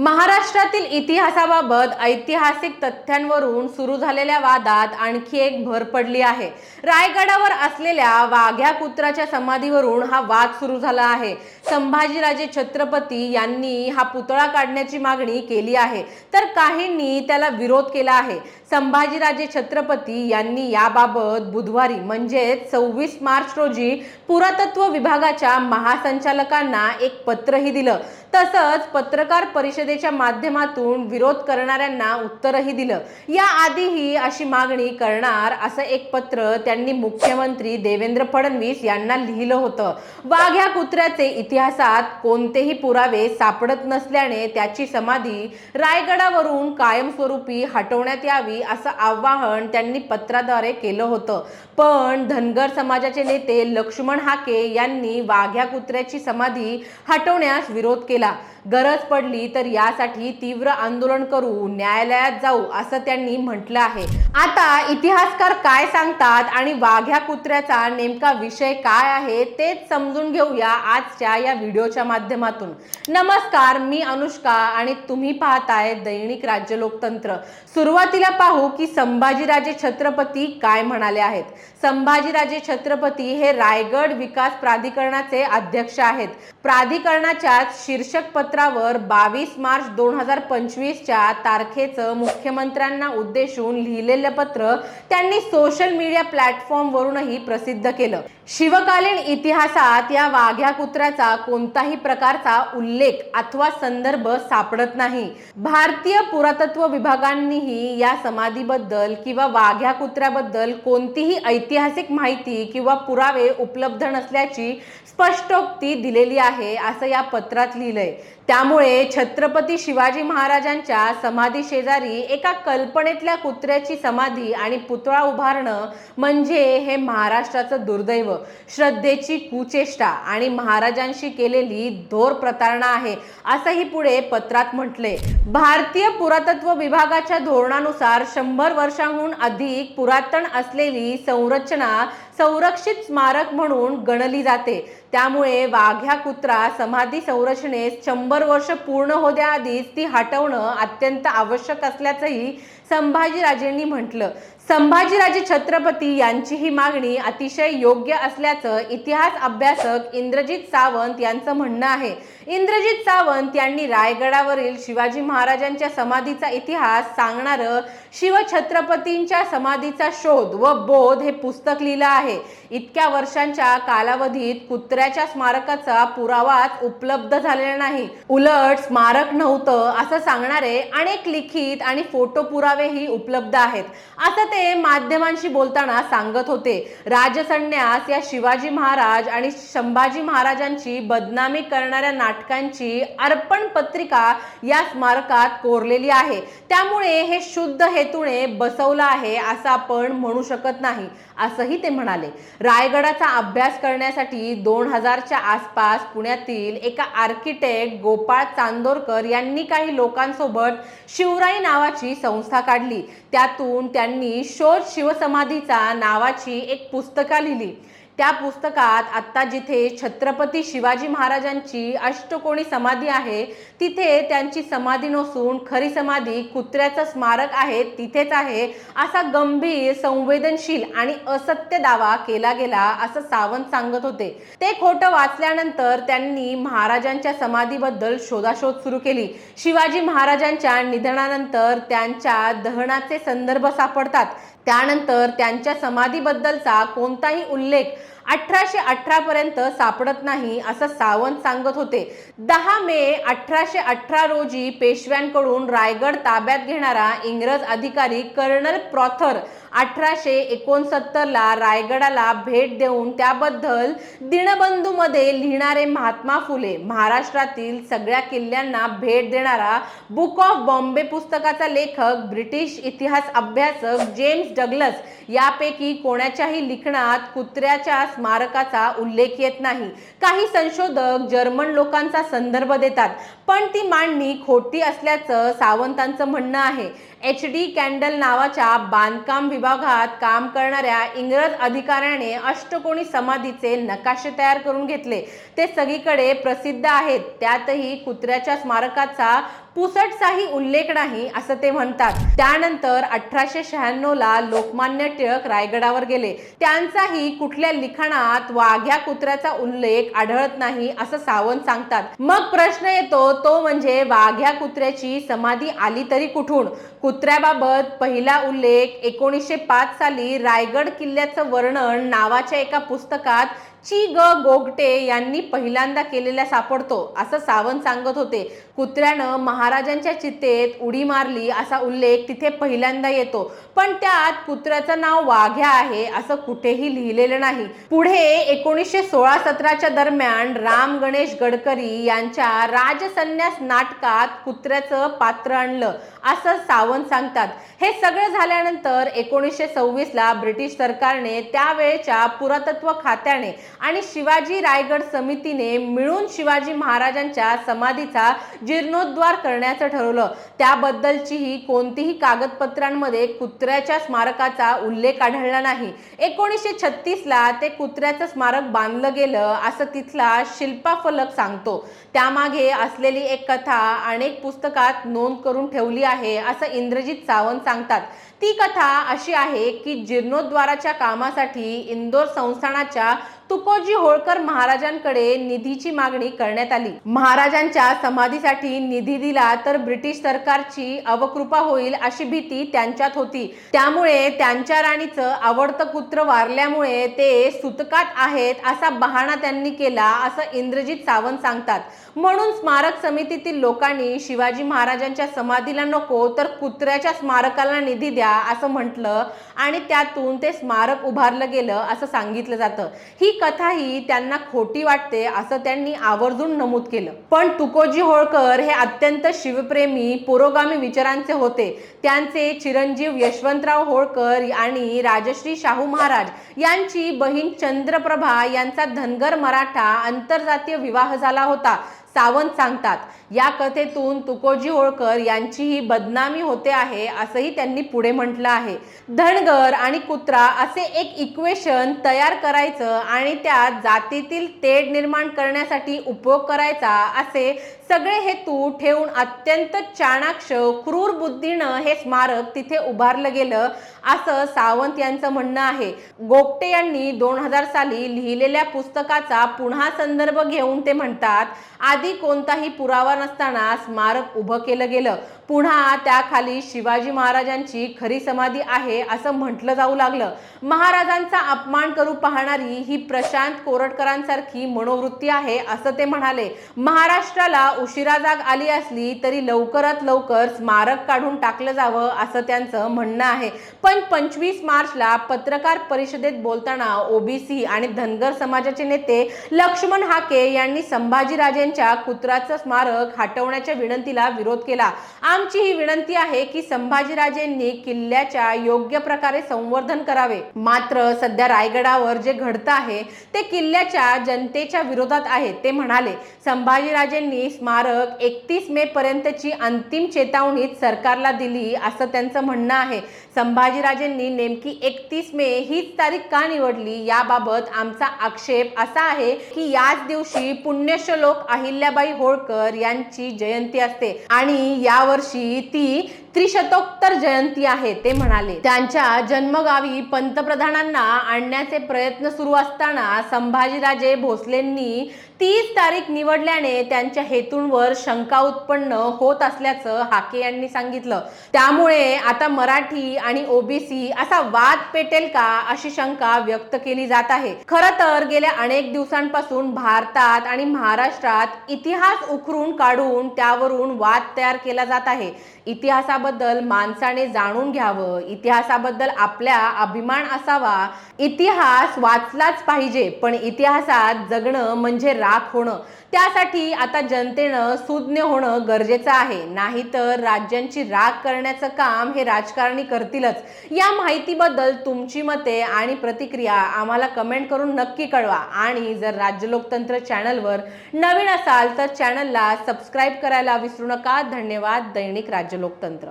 महाराष्ट्रातील इतिहासाबाबत ऐतिहासिक तथ्यांवरून सुरू झालेल्या वादात आणखी एक भर पडली आहे। रायगडावर असलेल्या वाघ्या कुत्राच्या समाधीवरून हा वाद सुरू झाला आहे। संभाजीराजे छत्रपती यांनी हा पुतळा काढण्याची मागणी केली आहे, तर काहींनी त्याला विरोध केला आहे। संभाजीराजे छत्रपती यांनी याबाबत बुधवारी म्हणजे 26 मार्च रोजी पुरातत्व विभागाच्या महासंचालकांना एक पत्रही दिलं, तसंच पत्रकार परिषदेच्या माध्यमातून विरोध करणाऱ्यांना उत्तरही दिलं। या आधीही अशी मागणी करणार असं एक पत्र त्यांनी मुख्यमंत्री देवेंद्र फडणवीस यांना लिहिलं होतं। वाघ्या कुत्र्याचे इतिहासात कोणतेही पुरावे सापडत नसल्याने त्याची समाधी रायगडावरून कायमस्वरूपी हटवण्यात यावी असं आवाहन त्यांनी पत्राद्वारे केलं होतं। पण धनगर समाजाचे नेते लक्ष्मण हाके यांनी वाघ्या कुत्र्याची समाधी हटवण्यास विरोध केला। गरज पडली तर यासाठी तीव्र आंदोलन करू, न्यायालयात जाऊ असं त्यांनी म्हटलं आहे। आता इतिहासकार काय सांगतात आणि वाघ्या कुत्र्याचा नेमका विषय काय आहे तेच समजून घेऊया आजच्या या व्हिडिओच्या माध्यमातून। नमस्कार, मी अनुष्का आणि तुम्ही पाहताय दैनिक राज्य लोकतंत्र। सुरुवातीला पाहू की संभाजीराजे छत्रपती काय म्हणाले आहेत। संभाजीराजे छत्रपती हे रायगड विकास प्राधिकरणाचे अध्यक्ष आहेत। प्राधिकरणाच्या शीर्षक पत्रावर 22 मार्च 2025 च्या तारखेचं मुख्यमंत्र्यांना उद्देशून लिहिलेलं पत्र त्यांनी सोशल मीडिया प्लॅटफॉर्म वरूनही प्रसिद्ध केलं। शिवकालीन इतिहासात या वाघ्या कुत्र्याचा कोणताही प्रकारचा उल्लेख अथवा संदर्भ सापडत नाही। भारतीय पुरातत्व विभागानेही या समाधीबद्दल किंवा वाघ्या कुत्र्याबद्दल कोणतीही ऐतिहासिक माहिती किंवा पुरावे उपलब्ध नसल्याची स्पष्टोक्ती दिलेली आहे असं या पत्रात लिहिलंय। त्यामुळे छत्रपती शिवाजी महाराजांच्या समाधी शेजारी एका कल्पनेतल्या कुत्र्याची समाधी आणि पुतळा उभारणं म्हणजे हे महाराष्ट्राचं दुर्दैव, श्रद्धेची कुचेष्टा आणि महाराजांशी केलेली थोर प्रतारणा आहे असंही पुढे पत्रात म्हटले। भारतीय पुरातत्व विभागाच्या धोरणानुसार 100 वर्षांहून अधिक पुरातन असलेली संरचना संरक्षित स्मारक म्हणून गणली जाते। त्यामुळे वाघ्या कुत्रा समाधी संरचनेस 100 वर्ष पूर्ण होण्याआधीच ती हटवणं अत्यंत आवश्यक असल्याचंही संभाजीराजेंनी म्हटलं। संभाजीराजे छत्रपती यांची ही मागणी अतिशय योग्य असल्याचं इतिहास अभ्यासक इंद्रजित सावंत यांचं म्हणणं आहे। इंद्रजित सावंत यांनी रायगडावरील शिवाजी महाराजांच्या समाधीचा इतिहास सांगणारं शिवछत्रपतींच्या समाधीचा शोध व बोध हे पुस्तक लिहिलं आहे। इतक्या वर्षांच्या कालावधीत कुत्र्याच्या स्मारकाचा पुरावाच उपलब्ध झालेला नाही, उलट स्मारक नव्हतं असं सांगणारे अनेक लिखित आणि फोटो पुरावेही उपलब्ध आहेत असं ते माध्यमांशी बोलताना सांगत होते। राजसन्यास या शिवाजी महाराज आणि संभाजी महाराजांची बदनामी करणाऱ्या नाटकांची अर्पण पत्रिका या स्मारकात कोरलेली आहे। त्यामुळे हे शुद्ध हेतूने बसवलं आहे असं आपण म्हणू शकत नाही असंही ते म्हणाले। रायगडाचा अभ्यास करण्यासाठी 2000 च्या आसपास पुण्यातील एका आर्किटेक्ट गोपाळ चांदोरकर यांनी काही लोकांसोबत शिवराई नावाची संस्था काढली। त्यातून त्यांनी शोध शिवसमाधीचा नावाची एक पुस्तकं लिहिली। त्या पुस्तकात आता जिथे छत्रपती शिवाजी महाराजांची अष्टकोनी समाधी आहे तिथे त्यांची समाधी नसून खरी समाधी कुत्र्याचं स्मारक आहे तिथेच आहे असा गंभीर, संवेदनशील आणि असत्य दावा केला गेला असं सावंत सांगत होते। ते खोटं वाचल्यानंतर त्यांनी महाराजांच्या समाधीबद्दल शोधाशोध सुरू केली। शिवाजी महाराजांच्या निधनानंतर त्यांच्या दहनाचे संदर्भ सापडतात। त्यानंतर त्यांच्या समाधीबद्दलचा कोणताही उल्लेख 1818 पर्यंत सापडत नाही असं सावंत सांगत होते। 10 मे 1818 रोजी पेशव्यांकडून रायगड ताब्यात घेणारा इंग्रज अधिकारी कर्नल प्रॉथर 1869 ला रायगडाला भेट देऊन त्याबद्दल दिनबंधूमध्ये लिहिणारे महात्मा फुले, महाराष्ट्रातील सगळ्या किल्ल्यांना भेट देणारा बुक ऑफ बॉम्बे पुस्तकाचा लेखक ब्रिटिश इतिहास अभ्यासक जेम्स डग्लस यापैकी कोणाच्याही लिखाणात कुत्र्याच्या स्मारकाचा उल्लेख येत नाही। काही संशोधक जर्मन लोकांचा संदर्भ देतात, पण ती मांडणी खोटी असल्याचं सावंतांचं म्हणणं आहे। HD कॅन्डल नावाच्या बांधकाम विभागात काम करणाऱ्या इंग्रज अधिकाऱ्याने अष्टकोनी समाधीचे नकाशे तयार करून घेतले। ते सगळीकडे प्रसिद्ध आहेत। त्यातही कुत्र्याच्या स्मारकाचा पुसटचाही उल्लेख नाही असं ते म्हणतात. त्यानंतर 1896 ला लोकमान्य टिळक रायगडावर गेले. त्यांचाही कुठल्या लिखाणात वाघ्या कुत्र्याचा उल्लेख आढळत नाही असं सावंत सांगतात. मग प्रश्न येतो तो म्हणजे वाघ्या कुत्र्याची समाधी आली तरी कुठून? कुत्र्याबाबत पहिला उल्लेख 1905 साली रायगड किल्ल्याचं वर्णन नावाच्या एका पुस्तकात ची ग गोगटे यांनी पहिल्यांदा केलेला सापडतो असं सावंत सांगत होते. कुत्र्यानं महाराजांच्या चितेत उडी मारली असा उल्लेख तिथे पहिल्यांदा येतो, पण त्यात कुत्र्याचं नाव वाघ्या आहे असं कुठेही लिहिलेलं नाही. पुढे 1916-17च्या दरम्यान राम गणेश गडकरी यांच्या राजसन्यास नाटकात कुत्र्याचं पात्र आणलं असं सावंत सांगतात. हे सगळं झाल्यानंतर 1926 ला ब्रिटिश सरकारने त्यावेळेच्या पुरातत्व खात्याने आणि शिवाजी रायगड समितीने मिळून शिवाजी महाराजांच्या समाधीचा जीर्णोद्धार करण्याचं ठरवलं. त्याबद्दलचीही कोणतीही कागदपत्रांमध्ये कुत्र्याच्या स्मारकाचा उल्लेख आढळला नाही. 1936 ला ते कुत्र्याचं स्मारक बांधलं गेलं असं तिथला शिल्पफलक सांगतो. त्यामागे असलेली एक कथा अनेक पुस्तकात नोंद करून ठेवली आहे असं इंद्रजित सावंत सांगतात. ती कथा अशी आहे की जीर्णोद्धाराच्या कामासाठी इंदोर संस्थानाच्या तुकोजी होळकर महाराजांकडे निधीची मागणी करण्यात आली. महाराजांच्या समाधीसाठी निधी दिला तर ब्रिटिश सरकारची अवकृपा होईल अशी भीती त्यांच्यात होती. त्यामुळे त्यांच्या राणीचं आवडतं कुत्र वारल्यामुळे ते सुतकात आहेत असा बहाणा त्यांनी केला असं इंद्रजित सावंत सांगतात. म्हणून स्मारक समितीतील लोकांनी शिवाजी महाराजांच्या समाधीला नको तर कुत्र्याच्या स्मारकाला निधी द्या असं म्हटलं आणि त्यातून ते स्मारक उभारलं गेलं असं सांगितलं जातं. ही कथाही त्यांना खोटी वाटते असं त्यांनी आवर्जून नमूद केलं. पण तुकोजी होळकर हे अत्यंत शिवप्रेमी पुरोगामी विचारांचे होते. त्यांचे चिरंजीव यशवंतराव होळकर आणि राजश्री शाहू महाराज यांची बहीण चंद्रप्रभा यांचा धनगर मराठा आंतरजातीय विवाह झाला होता सावंत सांगतात. या कथेतून तुकोजी होळकर यांचीही बदनामी होते आहे असंही त्यांनी पुढे म्हटलं आहे. धनगर आणि कुत्रा असे एक इक्वेशन तयार करायचं आणि त्यात जातीतील तेढ निर्माण करण्यासाठी उपयोग करायचा असे सगळे हेतू ठेवून अत्यंत चाणाक्ष क्रूर बुद्धीनं हे स्मारक तिथे उभारलं गेलं असं सावंत यांचं म्हणणं आहे. गोगटे यांनी 2000 साली लिहिलेल्या पुस्तकाचा पुन्हा संदर्भ घेऊन ते म्हणतात, आधी कोणताही पुरावा नसताना स्मारक उभं केलं गेलं. पुन्हा त्याखाली शिवाजी महाराजांची खरी समाधी आहे असं म्हटलं जाऊ लागलं. महाराजांचा अपमान करू पाहणारी ही प्रशांत कोरटकरांसारखी मनोवृत्ती आहे असं ते म्हणाले. महाराष्ट्राला उशिरा जाग आली असली तरी लवकरात लवकर स्मारक काढून टाकलं जावं असं त्यांचं म्हणणं आहे. पण 25 मार्चला पत्रकार परिषदेत बोलताना ओबीसी आणि धनगर समाजाचे नेते लक्ष्मण हाके यांनी संभाजीराजेंच्या कुत्र्याचं स्मारक हटवण्याच्या विनंतीला विरोध केला. आमची ही विनंती आहे की संभाजीराजेंनी किल्ल्याच्या योग्य प्रकारे संवर्धन करावे. मात्र सध्या रायगडावर जे घडतं आहे ते किल्ल्याच्या जनतेच्या विरोधात आहे ते म्हणाले. संभाजीराजेंनी स्मारक 31 मे पर्यंतची अंतिम चेतावणी सरकारला दिली असं त्यांचं म्हणणं आहे. संभाजीराजेंनी नेमकी 31 मे हीच तारीख का निवडली याबाबत आमचा आक्षेप असा आहे की याच दिवशी पुण्यश्लोक अहिल्याबाई होळकर यांची जयंती असते आणि यावर्षी ती त्रिशतोत्तर जयंती आहे ते म्हणाले. त्यांच्या जन्मगावी पंतप्रधानांना आणण्याचे प्रयत्न सुरू असताना संभाजीराजे भोसलेंनी 30 तारीख निवडल्याने त्यांच्या हेतूंवर शंका उत्पन्न होत असल्याचं हाके यांनी सांगितलं. त्यामुळे आता मराठी आणि ओबीसी असा वाद पेटेल का अशी शंका व्यक्त केली जात आहे. खरं तर गेल्या अनेक दिवसांपासून भारतात आणि महाराष्ट्रात इतिहास उकरून काढून त्यावरून वाद तयार केला जात आहे. इतिहासाबद्दल माणसाने जाणून घ्यावं, इतिहासाबद्दल आपल्या अभिमान असावा, इतिहास वाचलाच पाहिजे, पण इतिहासात जगणं म्हणजे राख होणं. त्यासाठी आता जनतेनं सुज्ञ होणं गरजेचं आहे, नाहीतर राज्यांची राख करण्याचं काम हे राजकारणी करतीलच. या माहितीबद्दल तुमची मते आणि प्रतिक्रिया आम्हाला कमेंट करून नक्की कळवा आणि जर राज्य लोकतंत्र चॅनलवर नवीन असाल तर चॅनलला सबस्क्राईब करायला विसरू नका. धन्यवाद. दैनिक राज्य लोकतंत्र.